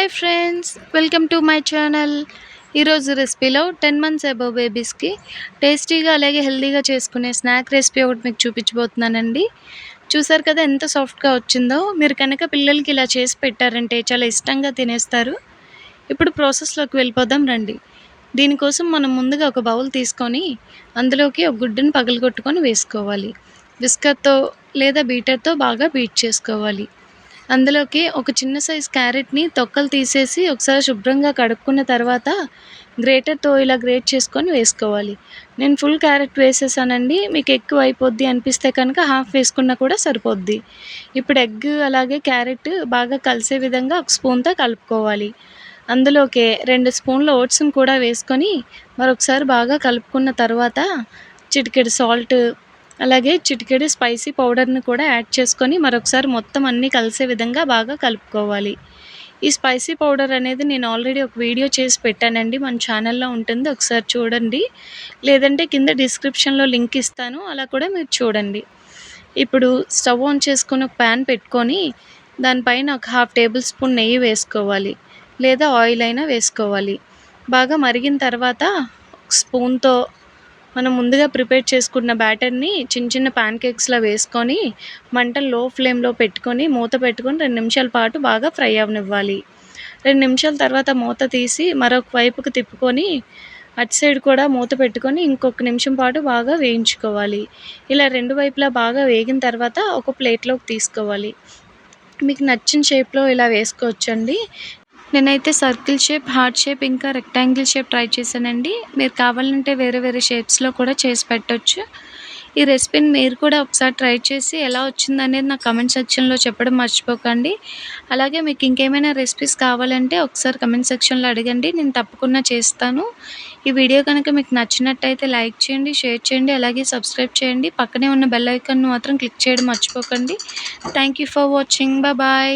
Hi friends, welcome to my channel. ఈరోజు రెసిపీలో 10 months above బేబీస్కి టేస్టీగా అలాగే హెల్తీగా చేసుకునే స్నాక్ రెసిపీ ఒకటి మీకు చూపించబోతున్నానండి. చూసారు కదా ఎంత సాఫ్ట్గా వచ్చిందో. మీరు కనుక పిల్లలకి ఇలా చేసి పెట్టారంటే చాలా ఇష్టంగా తినేస్తారు. ఇప్పుడు ప్రాసెస్లోకి వెళ్ళిపోదాం రండి. దీనికోసం మనం ముందుగా ఒక బౌల్ తీసుకొని అందులోకి ఒక గుడ్డుని పగలగొట్టుకొని వేసుకోవాలి. విస్కర్తో లేదా బీటర్తో బాగా బీట్ చేసుకోవాలి. అందులోకి ఒక చిన్న సైజ్ క్యారెట్ని తొక్కలు తీసేసి ఒకసారి శుభ్రంగా కడుక్కున్న తర్వాత గ్రేటర్తో ఇలా గ్రేట్ చేసుకొని వేసుకోవాలి. నేను ఫుల్ క్యారెట్ వేసేసానండి. మీకు ఎక్కువ అయిపోద్ది అనిపిస్తే కనుక హాఫ్ వేసుకున్నా కూడా సరిపోద్ది. ఇప్పుడు ఎగ్ అలాగే క్యారెట్ బాగా కలిసే విధంగా ఒక స్పూన్తో కలుపుకోవాలి. అందులోకి 2 స్పూన్ల ఓట్స్ని కూడా వేసుకొని మరొకసారి బాగా కలుపుకున్న తర్వాత చిటికెడు సాల్ట్ అలాగే చిటికెడు స్పైసీ పౌడర్ని కూడా యాడ్ చేసుకొని మరొకసారి మొత్తం అన్నీ కలిసే విధంగా బాగా కలుపుకోవాలి. ఈ స్పైసీ పౌడర్ అనేది నేను ఆల్రెడీ ఒక వీడియో చేసి పెట్టానండి, మన ఛానల్లో ఉంటుంది, ఒకసారి చూడండి. లేదంటే కింద డిస్క్రిప్షన్లో లింక్ ఇస్తాను, అలా కూడా మీరు చూడండి. ఇప్పుడు స్టవ్ ఆన్ చేసుకొని ఒక ప్యాన్ పెట్టుకొని దానిపైన ఒక 1/2 టేబుల్ స్పూన్ నెయ్యి వేసుకోవాలి, లేదా ఆయిల్ అయినా వేసుకోవాలి. బాగా మరిగిన తర్వాత స్పూన్తో మనం ముందుగా ప్రిపేర్ చేసుకున్న బ్యాటర్ని చిన్న చిన్న ప్యాన్ కేక్స్లా వేసుకొని మంటలు లో ఫ్లేమ్లో పెట్టుకొని మూత పెట్టుకొని 2 నిమిషాల పాటు బాగా ఫ్రై అవనివ్వాలి. 2 నిమిషాల తర్వాత మూత తీసి మరొక వైపుకు తిప్పుకొని అటు సైడ్ కూడా మూత పెట్టుకొని ఇంకొక నిమిషం పాటు బాగా వేయించుకోవాలి. ఇలా 2 వైపులా బాగా వేగిన తర్వాత ఒక ప్లేట్లోకి తీసుకోవాలి. మీకు నచ్చిన షేప్లో ఇలా వేసుకోవచ్చండి. నేనైతే సర్కిల్ షేప్, హార్ట్ షేప్, ఇంకా రెక్టాంగిల్ షేప్ ట్రై చేశానండి. మీరు కావాలంటే వేరే వేరే షేప్స్లో కూడా చేసి పెట్టొచ్చు. ఈ రెసిపీని మీరు కూడా ఒకసారి ట్రై చేసి ఎలా వచ్చిందనేది నా కమెంట్ సెక్షన్లో చెప్పడం మర్చిపోకండి. అలాగే మీకు ఇంకేమైనా రెసిపీస్ కావాలంటే ఒకసారి కమెంట్ సెక్షన్లో అడగండి, నేను తప్పకుండా చేస్తాను. ఈ వీడియో కనుక మీకు నచ్చినట్టయితే లైక్ చేయండి, షేర్ చేయండి, అలాగే సబ్స్క్రైబ్ చేయండి. పక్కనే ఉన్న బెల్ ఐకాన్ను మాత్రం క్లిక్ చేయడం మర్చిపోకండి. Thank you for watching. Bye.